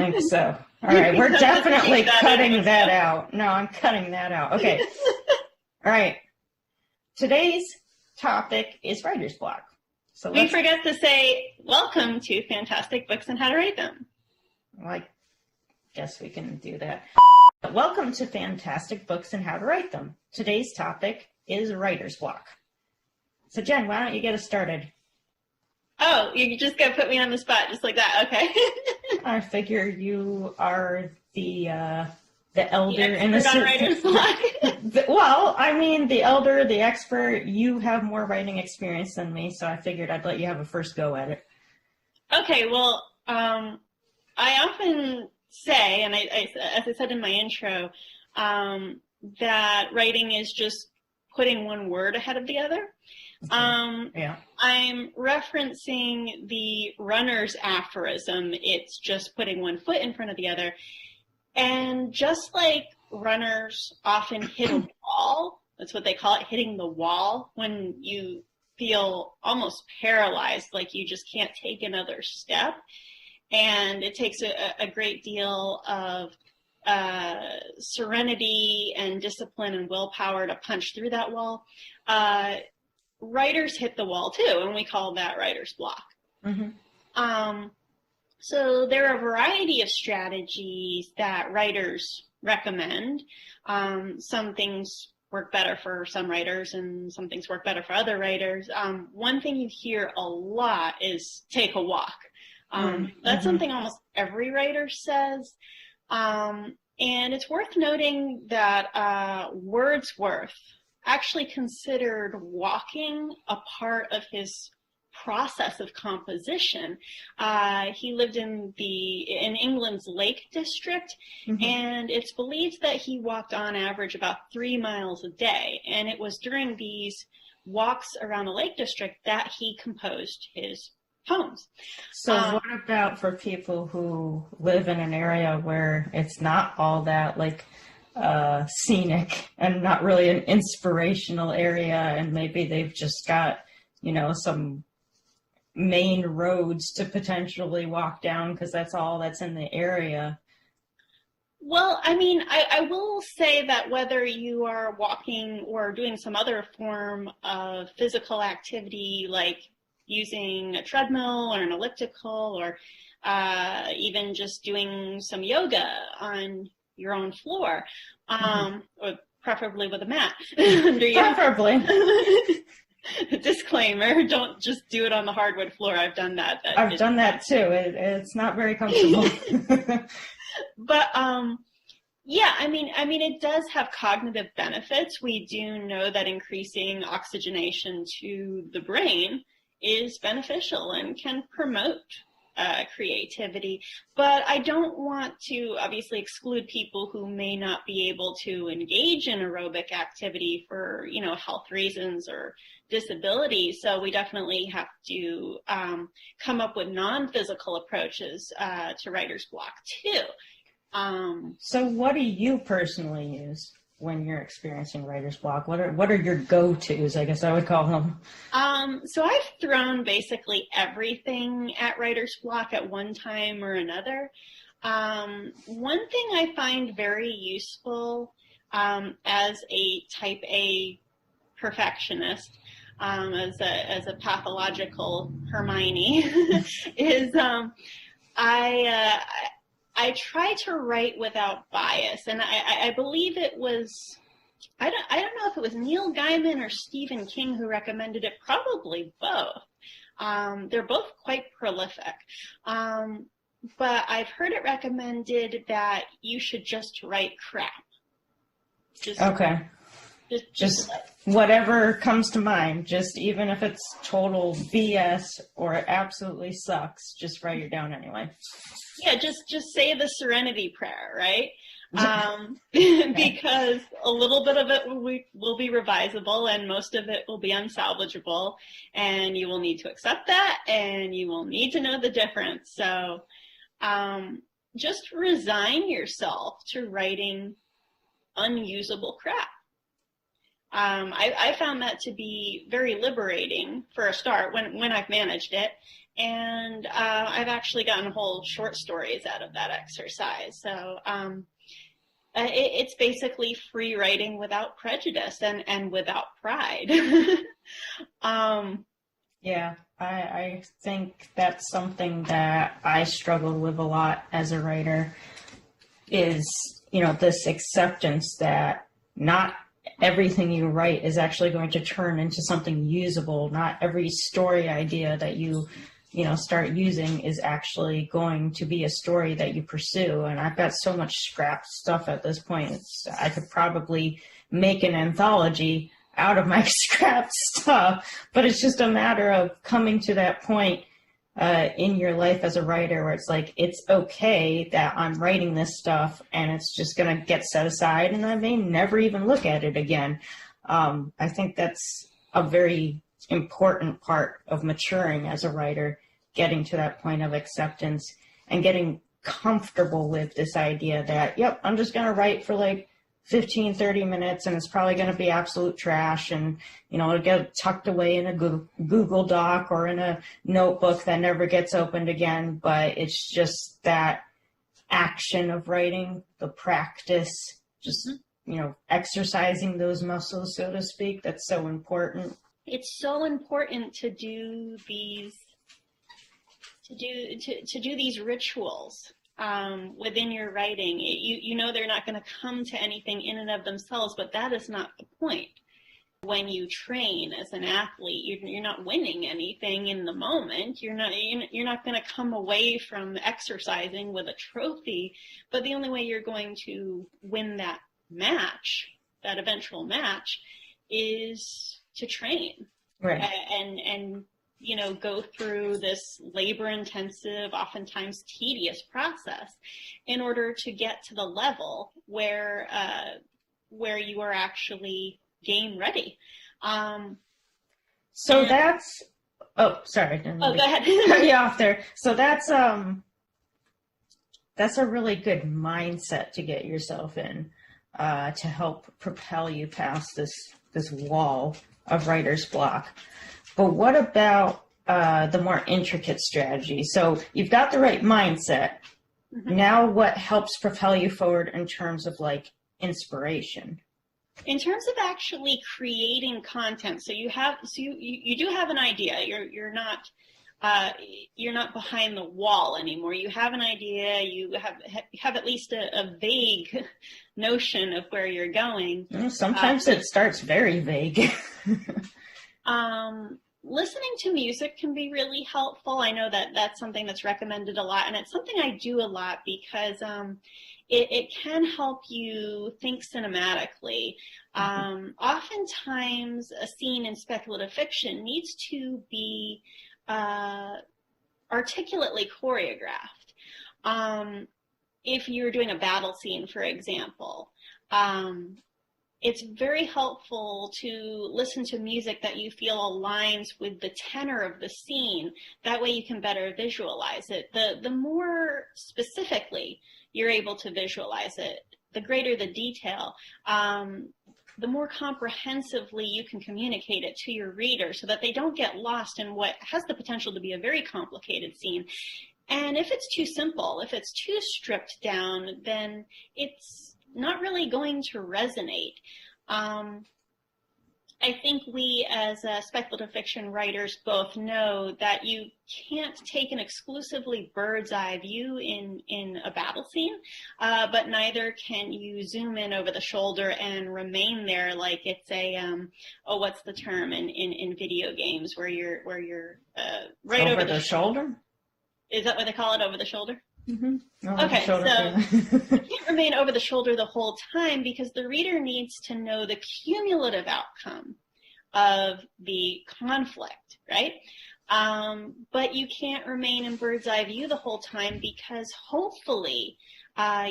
think so. All right, we're definitely cutting that out. No, I'm cutting that out. Okay. All right. Today's topic is writer's block. So we forget to say welcome to Fantastic Books and How to Write Them. Well, I guess we can do that. Welcome to Fantastic Books and How to Write Them. Today's topic is writer's block. So Jen, why don't you get us started? Oh, you just got to put me on the spot just like that. Okay. I figure you are the elder in the writer's block. Well, I mean, the elder, the expert. You have more writing experience than me, so I figured I'd let you have a first go at it. Okay. Well, I often say, and as I said in my intro, that writing is just putting one word ahead of the other. Yeah. I'm referencing the runner's aphorism. It's just putting one foot in front of the other. And just like runners often hit a wall, that's what they call it, hitting the wall, when you feel almost paralyzed, like you just can't take another step. And it takes a great deal of serenity and discipline and willpower to punch through that wall. Writers hit the wall too, and we call that writer's block. Mm-hmm. So there are a variety of strategies that writers recommend. Some things work better for some writers and some things work better for other writers. One thing you hear a lot is take a walk. That's something almost every writer says. And it's worth noting that Wordsworth actually considered walking a part of his process of composition. He lived in England's Lake District, and it's believed that he walked on average about 3 miles a day. And it was during these walks around the Lake District that he composed his poems. So what about for people who live in an area where it's not all that scenic and not really an inspirational area, and maybe they've just got, some main roads to potentially walk down because that's all that's in the area? Well, I mean, I will say that whether you are walking or doing some other form of physical activity, like using a treadmill or an elliptical, or even just doing some yoga on your own floor, or preferably with a mat under you. Preferably. Disclaimer, don't just do it on the hardwood floor. I've done that. I've done that too. It's not very comfortable. But yeah, I mean, it does have cognitive benefits. We do know that increasing oxygenation to the brain is beneficial and can promote creativity. But I don't want to obviously exclude people who may not be able to engage in aerobic activity for, health reasons or disability. So we definitely have to come up with non-physical approaches to writer's block too. So what do you personally use when you're experiencing writer's block? What are your go-tos, I guess I would call them? So I've thrown basically everything at writer's block at one time or another. One thing I find very useful as a type A perfectionist, as a pathological Hermione, is I try to write without bias, and I believe it was, I don't know if it was Neil Gaiman or Stephen King who recommended it, probably both. They're both quite prolific. But I've heard it recommended that you should just write crap. Okay. Just whatever comes to mind, just even if it's total BS or it absolutely sucks, just write it down anyway. Yeah, just say the serenity prayer, right? Because a little bit of it will be revisable and most of it will be unsalvageable, and you will need to accept that and you will need to know the difference. So just resign yourself to writing unusable crap. I found that to be very liberating for a start when I've managed it. And I've actually gotten whole short stories out of that exercise. So it's basically free writing without prejudice and without pride. Yeah, I think that's something that I struggled with a lot as a writer is, this acceptance that not everything you write is actually going to turn into something usable. Not every story idea that you start using is actually going to be a story that you pursue. And I've got so much scrapped stuff at this point. I could probably make an anthology out of my scrapped stuff, but it's just a matter of coming to that point in your life as a writer where it's like, it's okay that I'm writing this stuff and it's just going to get set aside and I may never even look at it again. I think that's a very important part of maturing as a writer, getting to that point of acceptance and getting comfortable with this idea that, yep, I'm just going to write for like 15, 30 minutes and it's probably going to be absolute trash and, it'll get tucked away in a Google Doc or in a notebook that never gets opened again. But it's just that action of writing, the practice, just, exercising those muscles, so to speak, that's so important. It's so important to do these, to do these rituals within your writing. They're not going to come to anything in and of themselves, but that is not the point. When you train as an athlete, you're not winning anything in the moment. You're not going to come away from exercising with a trophy, but the only way you're going to win that match, that eventual match, is to train. Right. And go through this labor-intensive, oftentimes tedious process in order to get to the level where you are actually game ready. That's. Oh, sorry. Go ahead. Cut you off there. So that's a really good mindset to get yourself in, to help propel you past this wall of writer's block. But what about the more intricate strategy? So you've got the right mindset. Mm-hmm. Now what helps propel you forward in terms of like inspiration? In terms of actually creating content, so you do have an idea. You're not behind the wall anymore. You have an idea. You have at least a vague notion of where you're going. Sometimes it starts very vague. Listening to music can be really helpful. I know that that's something that's recommended a lot, and it's something I do a lot because it can help you think cinematically. Oftentimes, a scene in speculative fiction needs to be articulately choreographed. If you're doing a battle scene, for example, it's very helpful to listen to music that you feel aligns with the tenor of the scene. That way you can better visualize it. The more specifically you're able to visualize it, the greater the detail, the more comprehensively you can communicate it to your reader so that they don't get lost in what has the potential to be a very complicated scene. And if it's too simple, if it's too stripped down, then it's not really going to resonate. I think we as speculative fiction writers both know that you can't take an exclusively bird's eye view in a battle scene, but neither can you zoom in over the shoulder and remain there like it's a, what's the term in video games where you're right over the shoulder? Is that what they call it, over the shoulder? Mm-hmm. Okay, so you can't remain over the shoulder the whole time because the reader needs to know the cumulative outcome of the conflict, right? But you can't remain in bird's eye view the whole time because hopefully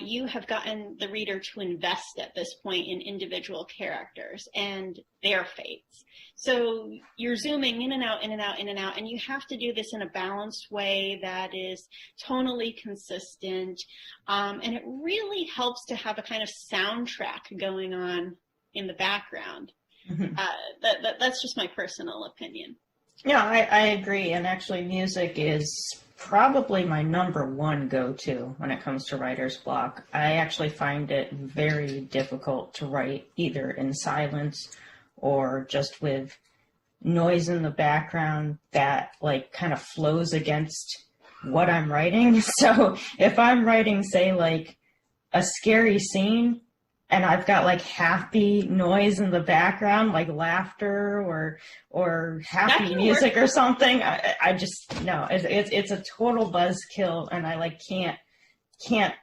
you have gotten the reader to invest at this point in individual characters and their fates. So you're zooming in and out, in and out, in and out, and you have to do this in a balanced way that is tonally consistent. And it really helps to have a kind of soundtrack going on in the background. Mm-hmm. That's just my personal opinion. Yeah, I agree. And actually, music is probably my number one go-to when it comes to writer's block. I actually find it very difficult to write either in silence or just with noise in the background that like kind of flows against what I'm writing. So if I'm writing, say, like a scary scene, and I've got like happy noise in the background, like laughter or happy music or something, I just no, it's a total buzzkill, and I like can't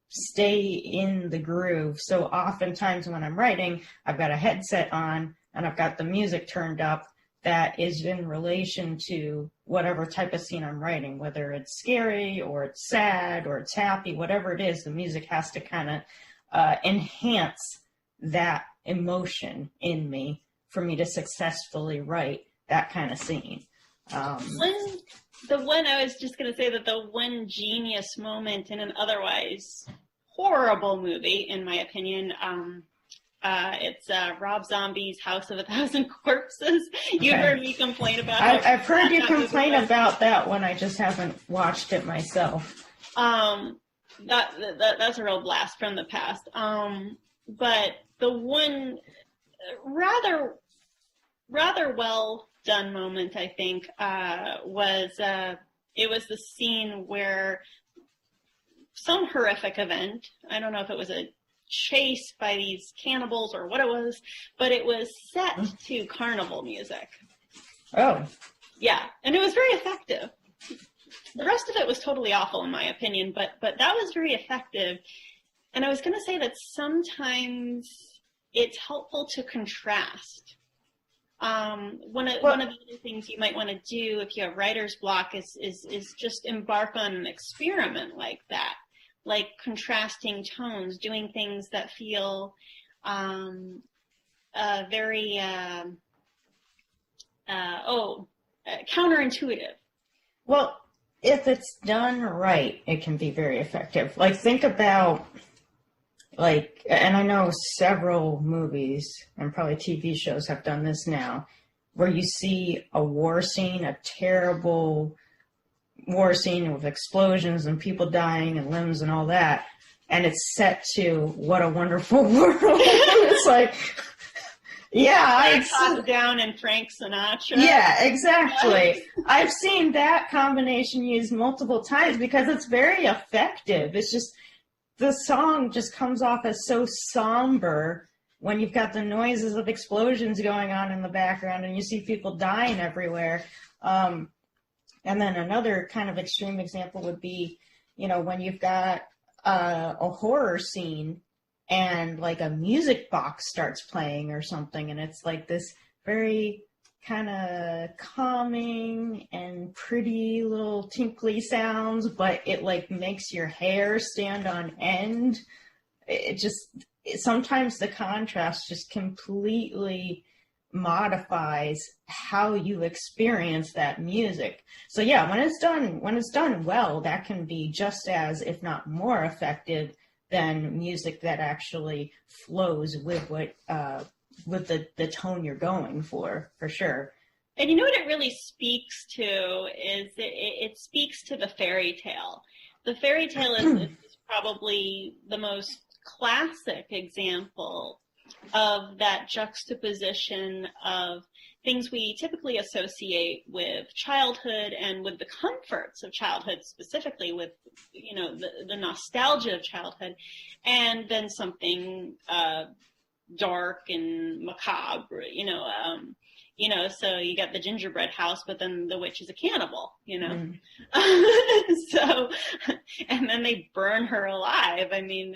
stay in the groove. So oftentimes when I'm writing, I've got a headset on and I've got the music turned up that is in relation to whatever type of scene I'm writing, whether it's scary or it's sad or it's happy, whatever it is, the music has to kind of enhance that emotion in me for me to successfully write that kind of scene. The one I was just going to say that the one genius moment in an otherwise horrible movie, in my opinion, it's Rob Zombie's House of a Thousand Corpses. You heard me complain about it. I've heard you complain about that one. I just haven't watched it myself. That's a real blast from the past. But the one rather well done moment, I think, was it was the scene where some horrific event, I don't know if it was a chase by these cannibals or what it was, but it was set to carnival music. Oh. Yeah, and it was very effective. The rest of it was totally awful in my opinion, but that was very effective. And I was going to say that sometimes it's helpful to contrast. One of the other things you might want to do if you have writer's block is just embark on an experiment like that, like contrasting tones, doing things that feel very counterintuitive. Well, if it's done right, it can be very effective. Like, think about, like, and I know several movies and probably TV shows have done this now, where you see a war scene, a terrible war scene with explosions and people dying and limbs and all that, and it's set to What a Wonderful World. It's like, yeah, I tossed down in Frank Sinatra. Yeah, exactly. I've seen that combination used multiple times because it's very effective. It's just, the song just comes off as so somber when you've got the noises of explosions going on in the background and you see people dying everywhere. And then another kind of extreme example would be, you know, when you've got a horror scene and like a music box starts playing or something, and it's like this very kind of calming and pretty little tinkly sounds, but it like makes your hair stand on end. Sometimes the contrast just completely modifies how you experience that music. So yeah, when it's done well, that can be just as, if not more effective than music that actually flows with what with the tone you're going for sure. And you know what it really speaks to is it speaks to the fairy tale. The fairy tale is probably the most classic example of that juxtaposition of things we typically associate with childhood and with the comforts of childhood, specifically with, you know, the nostalgia of childhood, and then something dark and macabre, so you got the gingerbread house, but then the witch is a cannibal, So, and then they burn her alive. I mean,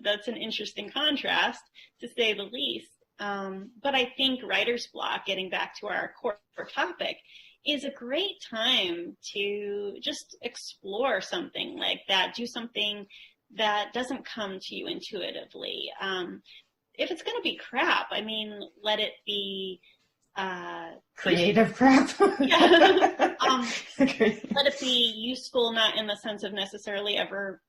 that's an interesting contrast, to say the least. But I think writer's block, getting back to our core topic, is a great time to just explore something like that. Do something that doesn't come to you intuitively. If it's going to be crap, I mean, let it be creative crap. Yeah. Let it be useful, not in the sense of necessarily ever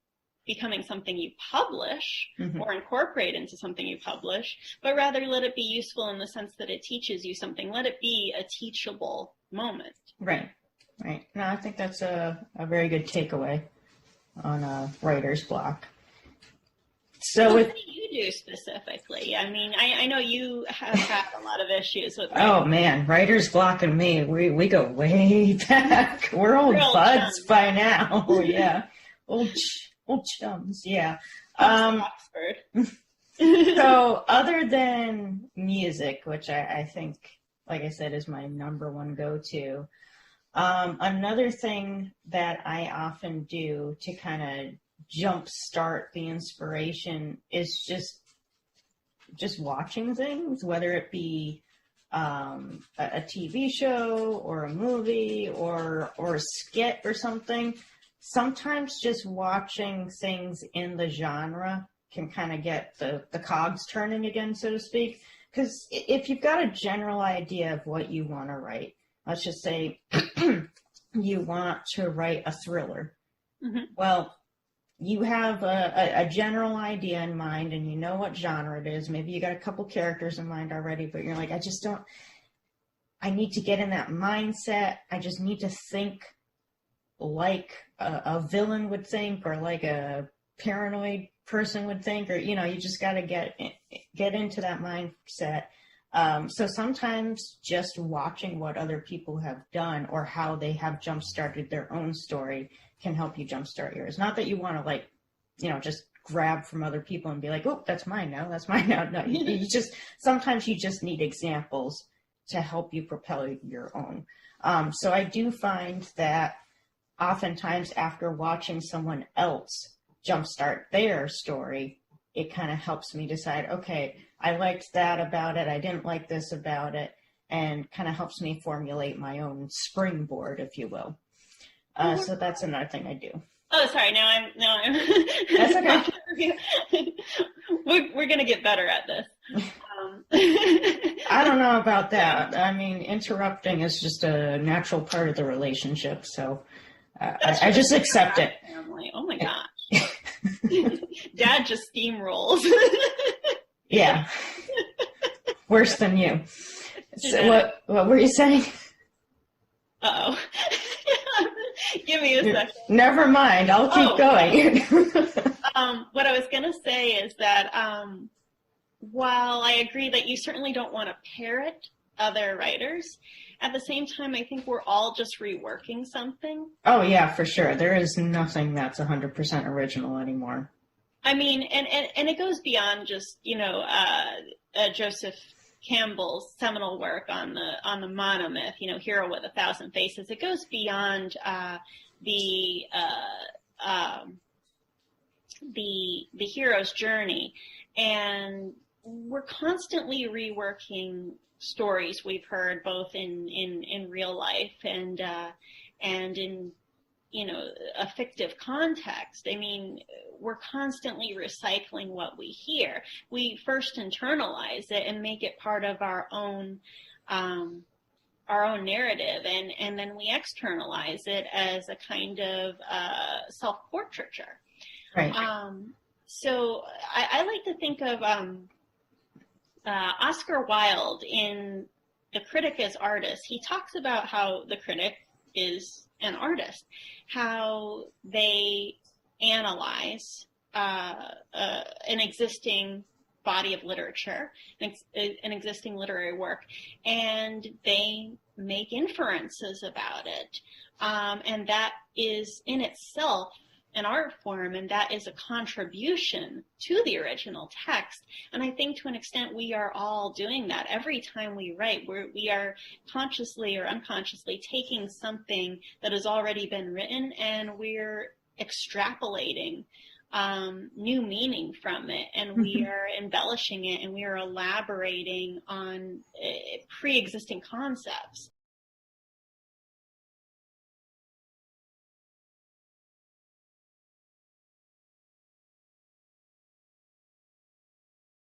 becoming something you publish Mm-hmm. or incorporate into something you publish, but rather let it be useful in the sense that it teaches you something. Let it be a teachable moment. Right. Right. No, I think that's a very good takeaway on a writer's block. So what do you do specifically? I mean, I know you have had a lot of issues with writing. Oh man, writer's block and me, we go way back. We're old Real buds chums. by now. Yeah. Old chums, yeah. Oxford. So other than music, which I think, like I said, is my number one go-to, another thing that I often do to kind of jumpstart the inspiration is just watching things, whether it be a TV show or a movie or a skit or something. Sometimes just watching things in the genre can kind of get the cogs turning again, so to speak. Because if you've got a general idea of what you want to write, let's just say you want to write a thriller. Mm-hmm. Well, you have a general idea in mind and you know what genre it is. Maybe you got a couple characters in mind already, but you're like, I need to get in that mindset. I just need to think like a villain would think, or like a paranoid person would think, or, you just got to get into that mindset. So sometimes just watching what other people have done or how they have jump-started their own story can help you jumpstart yours. Not that you want to just grab from other people and be like, oh, that's mine now. That's mine now. No, sometimes you just need examples to help you propel your own. So I do find that oftentimes after watching someone else jumpstart their story, it kind of helps me decide, okay, I liked that about it, I didn't like this about it, and kind of helps me formulate my own springboard, if you will. So that's another thing I do. Oh, sorry. Now I'm. That's okay. We're gonna get better at this. I don't know about that. I mean, interrupting is just a natural part of the relationship, so I just accept it. Family. Oh my gosh. Dad just steamrolls. Yeah. Worse than you. So what were you saying? Uh-oh. Give me a second. Never mind. I'll keep going. What I was going to say is that while I agree that you certainly don't want to parrot other writers, at the same time, I think we're all just reworking something. Oh, yeah, for sure. There is nothing that's 100% original anymore. I mean, and it goes beyond just, Joseph Campbell's seminal work on the monomyth, Hero with 1,000 Faces. It goes beyond the hero's journey, and we're constantly reworking stories we've heard both in real life and in a fictive context. I mean, we're constantly recycling what we hear. We first internalize it and make it part of our own narrative, and then we externalize it as a kind of self-portraiture. Right. So I like to think of Oscar Wilde in The Critic as Artist. He talks about how the critic is an artist, how they analyze an existing body of literature, an existing literary work, and they make inferences about it. And that is in itself an art form, and that is a contribution to the original text. And I think to an extent we are all doing that. Every time we write, we are consciously or unconsciously taking something that has already been written and we're extrapolating new meaning from it, and we are embellishing it, and we are elaborating on pre-existing concepts.